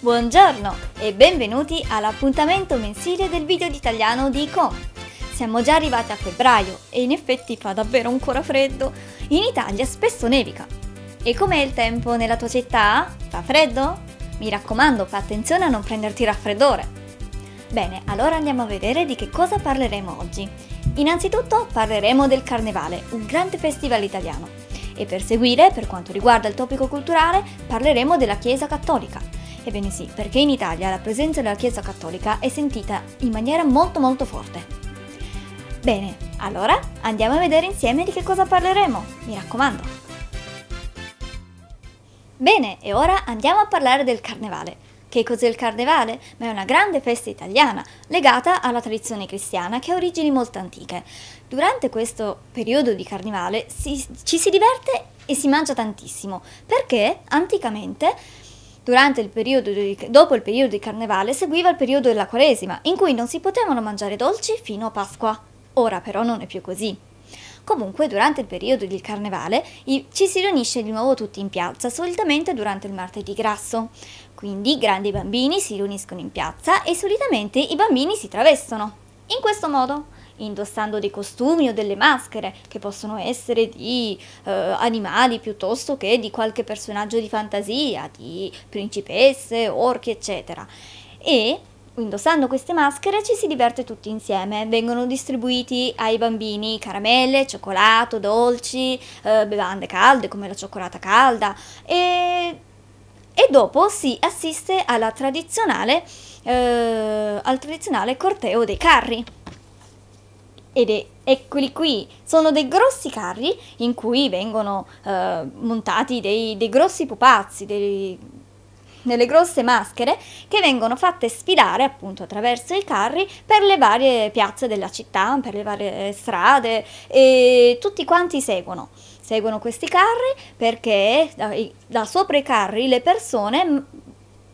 Buongiorno e benvenuti all'appuntamento mensile del video di italiano di ICOM. Siamo già arrivati a febbraio e in effetti fa davvero ancora freddo. In Italia spesso nevica. E com'è il tempo nella tua città? Fa freddo? Mi raccomando, fa attenzione a non prenderti raffreddore. Bene, allora andiamo a vedere di che cosa parleremo oggi. Innanzitutto parleremo del Carnevale, un grande festival italiano. E per seguire, per quanto riguarda il topico culturale, parleremo della Chiesa Cattolica. Ebbene sì, perché in Italia la presenza della Chiesa Cattolica è sentita in maniera molto forte. Bene, allora andiamo a vedere insieme di che cosa parleremo, mi raccomando. Bene, e ora andiamo a parlare del Carnevale. Che cos'è il Carnevale? Beh, è una grande festa italiana legata alla tradizione cristiana che ha origini molto antiche. Durante questo periodo di Carnevale ci si diverte e si mangia tantissimo, perché anticamente dopo il periodo di Carnevale seguiva il periodo della Quaresima, in cui non si potevano mangiare dolci fino a Pasqua. Ora però non è più così. Comunque, durante il periodo del Carnevale ci si riunisce di nuovo tutti in piazza, solitamente durante il martedì grasso. Quindi grandi e bambini si riuniscono in piazza e solitamente i bambini si travestono. In questo modo, indossando dei costumi o delle maschere che possono essere di animali piuttosto che di qualche personaggio di fantasia, di principesse, orchi, eccetera. E indossando queste maschere ci si diverte tutti insieme, vengono distribuiti ai bambini caramelle, cioccolato, dolci, bevande calde come la cioccolata calda e dopo si assiste al tradizionale corteo dei carri. Eccoli qui, sono dei grossi carri in cui vengono montati dei grossi pupazzi, delle grosse maschere che vengono fatte sfilare appunto attraverso i carri per le varie piazze della città, per le varie strade e tutti quanti seguono questi carri perché da sopra i carri le persone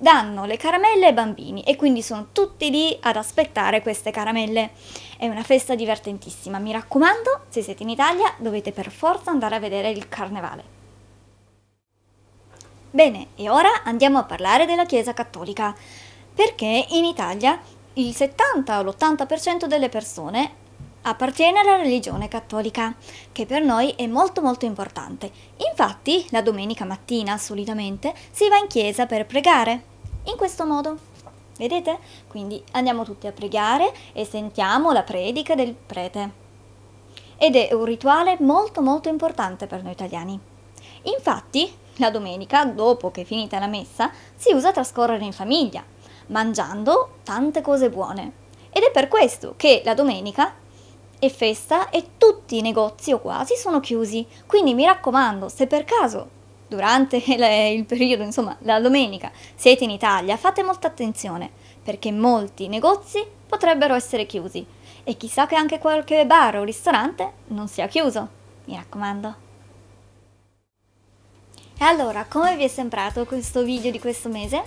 danno le caramelle ai bambini e quindi sono tutti lì ad aspettare queste caramelle. È una festa divertentissima, mi raccomando, se siete in Italia dovete per forza andare a vedere il Carnevale. Bene, e ora andiamo a parlare della Chiesa Cattolica, perché in Italia il 70 o l'80% delle persone appartiene alla religione cattolica, che per noi è molto importante. Infatti, la domenica mattina, solitamente, si va in chiesa per pregare. In questo modo. Vedete? Quindi andiamo tutti a pregare e sentiamo la predica del prete. Ed è un rituale molto importante per noi italiani. Infatti, la domenica, dopo che è finita la messa, si usa trascorrere in famiglia, mangiando tante cose buone. Ed è per questo che la domenica è festa e tutti i negozi o quasi sono chiusi. Quindi mi raccomando, se per caso durante il periodo, insomma la domenica, siete in Italia, fate molta attenzione perché molti negozi potrebbero essere chiusi e chissà che anche qualche bar o ristorante non sia chiuso, mi raccomando. E allora, come vi è sembrato questo video di questo mese?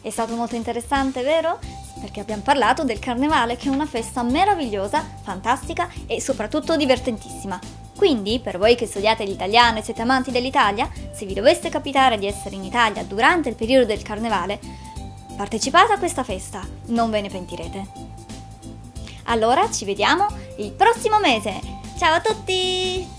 È stato molto interessante, vero? Perché abbiamo parlato del Carnevale, che è una festa meravigliosa, fantastica e soprattutto divertentissima. Quindi, per voi che studiate l'italiano e siete amanti dell'Italia, se vi dovesse capitare di essere in Italia durante il periodo del Carnevale, partecipate a questa festa, non ve ne pentirete. Allora, ci vediamo il prossimo mese! Ciao a tutti!